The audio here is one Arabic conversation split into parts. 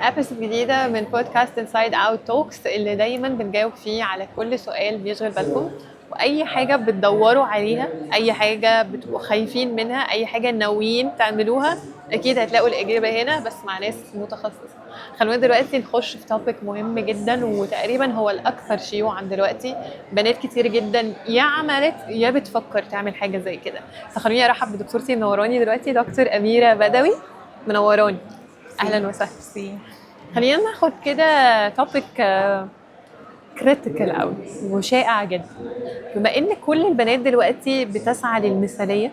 ابيسود جديدة من بودكاست انسايد اوت توكس اللي دايما بنجاوب فيه على كل سؤال بيشغل بالكم، واي حاجة بتدوروا عليها، اي حاجة بتبقوا خايفين منها، اي حاجة ناويين تعملوها، اكيد هتلاقوا الاجابة هنا بس مع ناس متخصصة. خلونا دلوقتي نخش في توبيك مهم جدا وتقريبا هو الاكثر شيوعا دلوقتي. بنات كتير جدا يا عملت يا بتفكر تعمل حاجة زي كده. فخلوني ارحب بدكتورتي منوراني دلوقتي، دكتور أميرة بدوي. منوراني، اهلا وسهلا. سي. خلينا ناخد كده توبيك كريتيكال قوي وشائع جدا. بما ان كل البنات دلوقتي بتسعى للمثاليه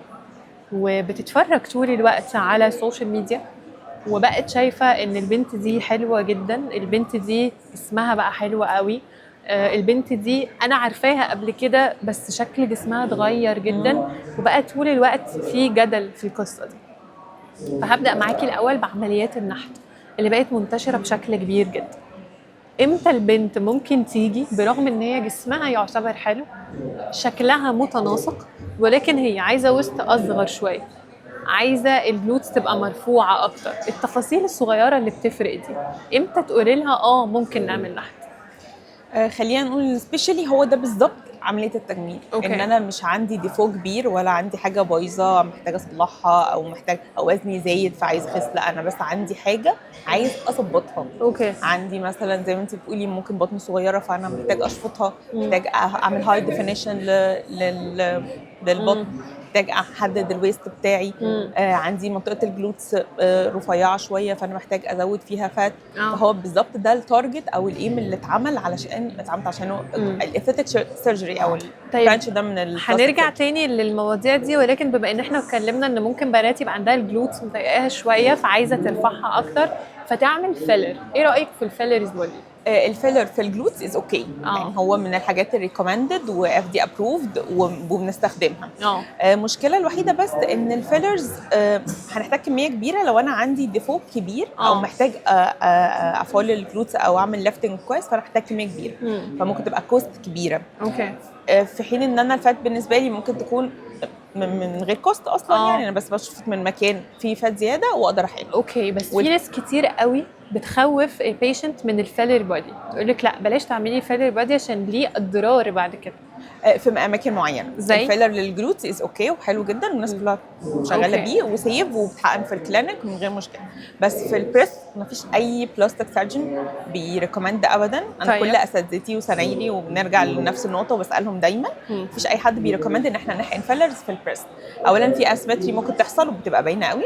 وبتتفرج طول الوقت على السوشيال ميديا، وبقت شايفه ان البنت دي حلوه جدا، البنت دي اسمها بقى حلو قوي، البنت دي انا عارفاها قبل كده بس شكل جسمها اتغير جدا، وبقى طول الوقت في جدل في القصه دي. فهبدا معاكي الاول بعمليات النحت اللي بقت منتشره بشكل كبير جدا. امتى البنت ممكن تيجي برغم ان هي جسمها يعتبر حلو، شكلها متناسق، ولكن هي عايزه وسط اصغر شويه، عايزه الجلوتس تبقى مرفوعه اكتر، التفاصيل الصغيره اللي بتفرق دي امتى تقولي لها ممكن نعمل نحت؟ خلينا نقول سبيشالي هو ده بالظبط عمليه التجميل. أوكي. ان انا مش عندي ديفو كبير ولا عندي حاجه بايظه محتاجه اصلحها او محتاج او وزني زايد فعايز اخس، لا انا بس عندي حاجه عايز اظبطها. اوكي. عندي مثلا زي ما انت بتقولي ممكن بطني صغيره فانا محتاج اشفطها، محتاج اعمل هاي ديفينيشن للبطن، محتاج احدد الويست بتاعي. عندي منطقه الجلوتس رفيعه شويه فانا محتاج ازود فيها فات. فهو بالظبط ده التارجت او الايم اللي اتعملت عشانه الاثيتك سيرجري او البرانش ده من هنرجع تاني للمواضيع دي، ولكن بما ان احنا اتكلمنا ان ممكن بنات يبقى عندها الجلوتس مضايقاها شويه فعايزه ترفعها اكتر فتعمل فيلر. ايه رايك في الفيلرز دول؟ الفيلر في الجلوتس از اوكي. يعني هو من الحاجات الريكومندد واف دي ابروفد وبنستخدمها. المشكله الوحيده بس ان الفيلرز هنحتاج كميه كبيره لو انا عندي ديفو كبير او محتاج افول الجلوتس او اعمل ليفتنج كويس فانا محتاج كميه كبيره. فممكن تبقى كوست كبيره. اوكي. في حين ان انا الفات بالنسبه لي ممكن تكون من غير كوست اصلا. يعني انا بس بشوف من مكان فيه فات زياده واقدر احله. اوكي. بس في ناس كتير قوي بتخوف البيشنت من الفيلر بودي، تقول لك لا بلاش تعملي فيلر بودي عشان ليه اضرار بعد كده. في اماكن معينه زي الفيلر للجلوتس از اوكي وحلو جدا والناس كلها شغاله بيه وسيف وبتحقن في الكلينيك من غير مشكله. بس في البريس مفيش اي بلاستيك سيرجن بيريكومند ابدا. انا كل اساتذتي وسنايري وبنرجع لنفس النقطه وبسالهم دايما مفيش اي حد بيريكومند ان احنا نحقن فيلرز في البريس. اولا في اسيمتري ممكن تحصل وبتبقى باينه قوي،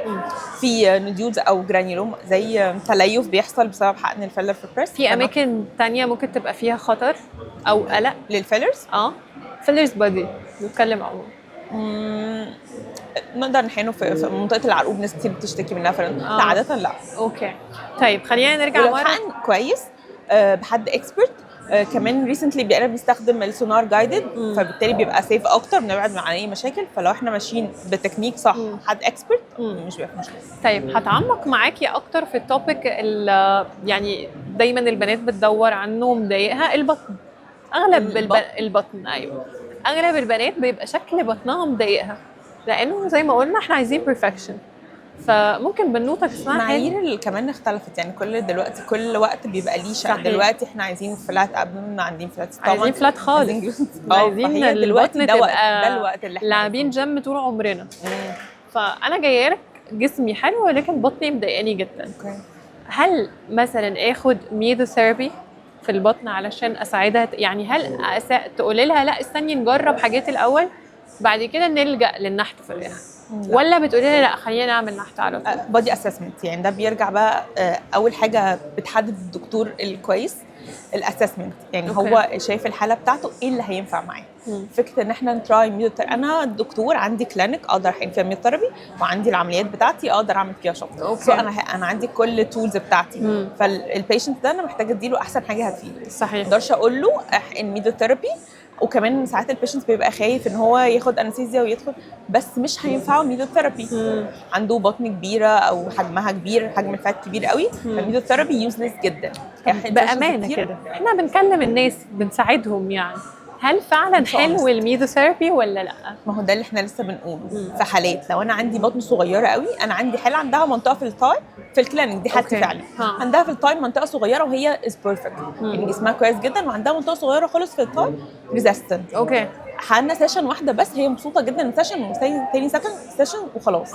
في نديولز او جرانيولوم زي تليف بيحصل بسبب حقن الفيلر في البريس. في اماكن تانية ممكن تبقى فيها خطر او قلق للفيلرز. فيلرز بودي نتكلم عموما. نقدر نحقنه في منطقه العرقوب، ناس كتير بتشتكي منها لا عاده لا. اوكي. طيب خلينا نرجع مره حقن كويس بحد اكسبرت. كمان ريسنتلي بقينا بنستخدم السونار جايدد فبالتالي بيبقى سيف اكتر، بنبعد عن اي مشاكل. فلو احنا ماشيين بتكنيك صح حد اكسبرت مش بيبقى مشكله. طيب هتعمق معاكي اكتر في التوبيك يعني دايما البنات بتدور عنه مضايقها البطن. اغلب البطن ايوه، اغلب البنات بيبقى شكل بطنها مضايقها لانه زي ما قلنا احنا عايزين بيرفكشن. فممكن بنوته اسمها معايير كمان اختلفت. يعني دلوقتي كل وقت بيبقى ليه شكل. دلوقتي احنا عايزين فلات ابدن، عايزين فلات ستومك، عايزين فلات خالص، عايزين البطن ده تبقى الوقت اللي احنا لاعبين جيم طول عمرنا. فانا جايه لك جسمي حلو ولكن بطني مضايقاني جدا. هل مثلا اخد ميزوثيرابي في البطن علشان اساعدها؟ يعني هل تقولي لها لا استني نجرب حاجات الاول بعد كده نلجأ للنحت في الاخر، ولا بتقولي لها لا خلينا نعمل نحت على طول؟ بودي اسسمنت يعني ده بيرجع بقى اول حاجه بتحدد الدكتور الكويس الاسسمنت. يعني هو شايف الحاله بتاعته ايه اللي هينفع معاه. فكره ان احنا نتراي ميوثيرابي، انا الدكتور عندي كلينيك اقدر احقن فيها ميوثيرابي وعندي العمليات بتاعتي اقدر اعمل فيها شفط. سو انا عندي كل التولز بتاعتي. فالبيشنت ده انا محتاجه اديله احسن حاجه هتفيده. صحيح. ما اقدرش اقول له احقن ميوثيرابي. وكمان ساعات البيشنت بيبقى خايف ان هو ياخد انستيزيا ويدخل بس مش هينفعه ميوثيرابي. عنده بطن كبيره او حجمها كبير، حجم الفات كبير قوي، فالميوثيرابي يوزلس جدا. بامانه كده احنا بنكلم الناس بنساعدهم. يعني هل فعلا شاء الله. حلو الميزوثيرابي ولا لا؟ ما هو ده اللي احنا لسه بنقوله. في حالات لو انا عندي بطن صغيره قوي، انا عندي حاله عندها منطقه في التاي في الكلينيك، دي حالتي أوكي. فعلا. ها. عندها في التاي منطقه صغيره وهي از بيرفكت، يعني جسمها كويس جدا، وعندها منطقه صغيره خالص في التاي ريزيستنت. اوكي. حقنا سيشن واحده بس، هي مبسوطه جدا من سيشن، وتاني سيشن وخلاص.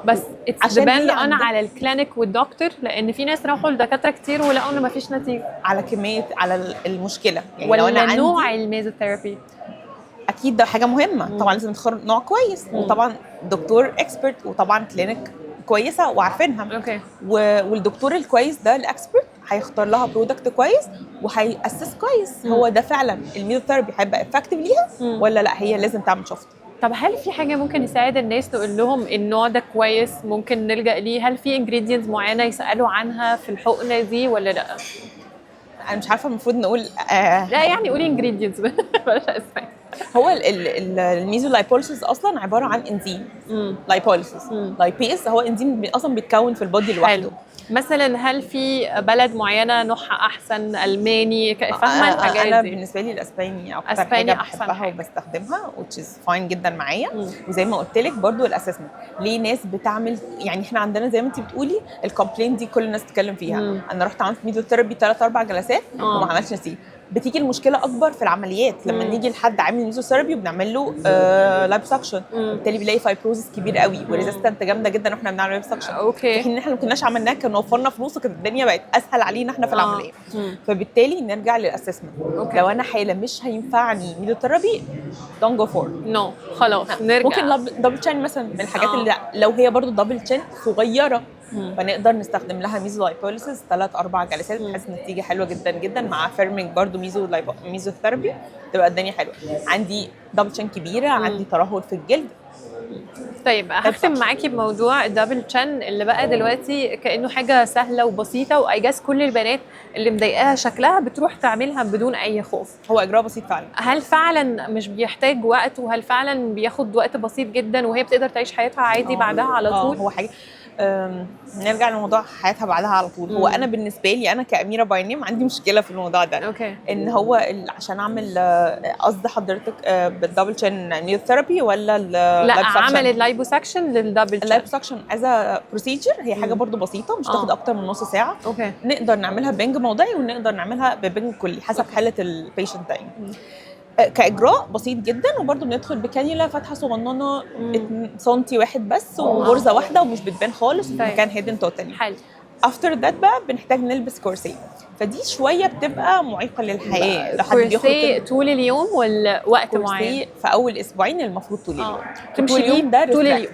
بس اتس عشان ديبند هي انا عندها- على الكلينيك والدكتور، لان في ناس راحوا لدكاتره كتير ولقوا ان مفيش نتيجه. على كميه، على المشكله، يعني لو انا ولا عندي نوع الميزوثيرابي؟ اكيد ده حاجه مهمه طبعا، لازم نختار نوع كويس، وطبعا دكتور اكسبرت، وطبعا كلينيك كويسه وعارفينها. اوكي. والدكتور الكويس ده الاكسبرت هيختار لها برودكت كويس وهيأسس كويس هو ده فعلا الميزوثيرابي هيبقى افكتيف ليها ولا لا، هي لازم تعمل شفط. طب هل في حاجه ممكن يساعد الناس نقول لهم النوع ده كويس ممكن نلجأ ليه؟ هل في انجريدينتس معينه يسالوا عنها في الحقنه دي ولا لا؟ انا مش عارفه المفروض نقول لا يعني قولي انجريدينتس بلاش اسماء. هو الميزو لايبوليسيس اصلا عباره عن انزيم لايبوليسيس. لايبيز هو انزيم اصلا بيتكون في البودي لوحده. مثلا هل في بلد معينه نوعها احسن؟ الماني؟ فاهمه الحاجات انا دي؟ بالنسبه لي الاسباني اكتر أسباني حاجه أحسن بحبها حاجة. وبستخدمها which is fine جدا معايا. وزي ما قلت لك برضو الاسسمنت، ليه ناس بتعمل، يعني احنا عندنا زي ما انت بتقولي الكومبلين دي كل الناس تتكلم فيها. انا رحت عملت ميزوثيرابي 3-4 جلسات وما عملتش نتيجه. بتيجي المشكله اكبر في العمليات لما نيجي لحد عامل ميزوثيرابي وبنعمل له لايبوسكشن، بالتالي بيلاقي فايبروزس كبير قوي وريزيستنت جامده جدا واحنا بنعمل لايبوسكشن. اوكي. في حين ان احنا ما كناش عملناه كان وفرنا فلوس وكانت الدنيا بقت اسهل علينا احنا في العمليه. فبالتالي نرجع للاسسمنت. لو انا حاله مش هينفعني ميزوثيرابي دونت جو فور نو خلاص نرجع. ممكن دبل تشين مثلا من الحاجات اللي لو هي برضو دبل تشين صغيره فنقدر نستخدم لها ميزو لايبوليسيس 3-4 جلسات بحيث نتيجه حلوه جدا جدا مع فيرمينج برضو ميزوثيرابي تبقى الدنيا حلوه. عندي دبل تشين كبيره، عندي ترهل في الجلد. طيب هختم معاكي بموضوع الدبل تشين اللي بقى دلوقتي كانه حاجه سهله وبسيطه، واي جاز كل البنات اللي مضايقاها شكلها بتروح تعملها بدون اي خوف. هو اجراء بسيط فعلا. هل فعلا مش بيحتاج وقت؟ وهل فعلا بياخد وقت بسيط جدا وهي بتقدر تعيش حياتها عادي بعدها على طول؟ هو حاجه نرجع لموضوع حياتها بعدها على طول. هو انا بالنسبه لي انا كأميرة باي نيم عندي مشكله في الموضوع ده. اوكي. ان هو عشان اعمل قصد حضرتك بالدبل تشين ميوثيرابي ولا لا عملت لايبوسكشن للدبل تشين. اللايبوسكشن از بروسيجر هي حاجه برضو بسيطه مش تاخد اكتر من نص ساعه. اوكي. نقدر نعملها بنج موضعي ونقدر نعملها ببنج كلي حسب حاله البيشنت ده. كاجراء بسيط جدا، وبرده بندخل بكانيولا فتحه صغننه 2 سنتي واحد بس وغرزه واحده ومش بتبان خالص في مكان هيدن توتالي. حلو. افتر ذات بقى بنحتاج نلبس كورسيه، فدي شويه بتبقى معيقه للحياه. لو حد كورسيه طول اليوم ولا وقت معين؟ في اول اسبوعين المفروض طول اليوم. طول اليوم ده طول اليوم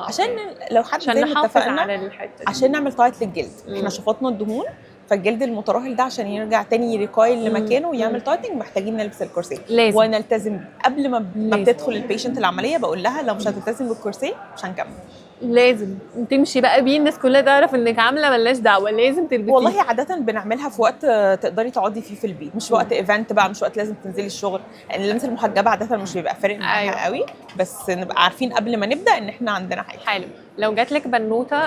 عشان لو حد زي ما اتفقنا على الحته دي. عشان نعمل تايت للجلد. احنا شفطنا الدهون، فالجلد المتراهل ده عشان يرجع تاني ريكايل لمكانه ويعمل تايتنج محتاجين نلبس الكورسيه. ونلتزم قبل ما بتدخل البيشنت العمليه بقول لها لو مش هتلتزم بالكورسيه مش هنكمل. لازم تمشي بقى بيه الناس كلها تعرف انك عامله ملناش دعوه، لازم تلبسيه. والله عاده بنعملها في وقت تقدري تقعدي فيه في البيت، مش وقت ايفنت بقى، مش وقت لازم تنزلي الشغل. يعني الناس المحجبه عاده مش بيبقى فارق معاها قوي، بس نبقى عارفين قبل ما نبدا ان احنا عندنا حاجه. حلو. لو جات لك بنوته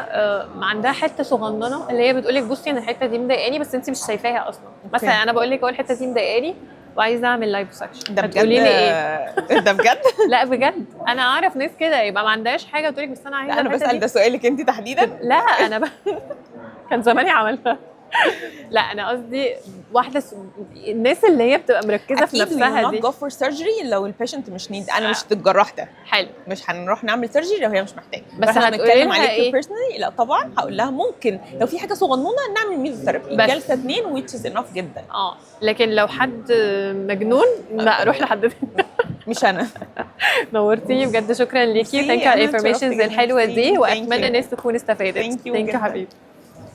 عندها حته صغننه اللي هي بتقول لك بصي انا الحته دي مضايقاني بس انت مش شايفاها اصلا، مثلا انا بقول لك اهو الحته دي مضايقاني وعايزه اعمل لايبوسكشن، هتقولي لي ايه؟ ده بجد؟ لا بجد انا اعرف ناس كده يبقى ما عندهاش حاجه تقول لك بس انا عايزه. لا انا بسال ده سؤالك انت تحديدا. لا انا كان زماني عملتها. لا انا قصدي واحده الناس اللي هي بتبقى مركزه في نفسها دي. جو فور سيرجري لو البيشنت مش نيد. انا مش الجراح ده. حلو. مش هنروح نعمل سيرجري لو هي مش محتاجه. بس هنتكلم عليك إيه؟ بيرسونالي. لا طبعا هقول لها ممكن لو في حاجه صغنونه نعمل ميزوثيرابي جلسه 2 which is enough جدا. لكن لو حد مجنون لا اروح لحد تاني. مش انا. نورتيني بجد، شكرا ليكي. ثانك يو على الانفورميشنز الحلوه دي، واتمنى الناس تكون استفادت. ثانك يو حبيبي.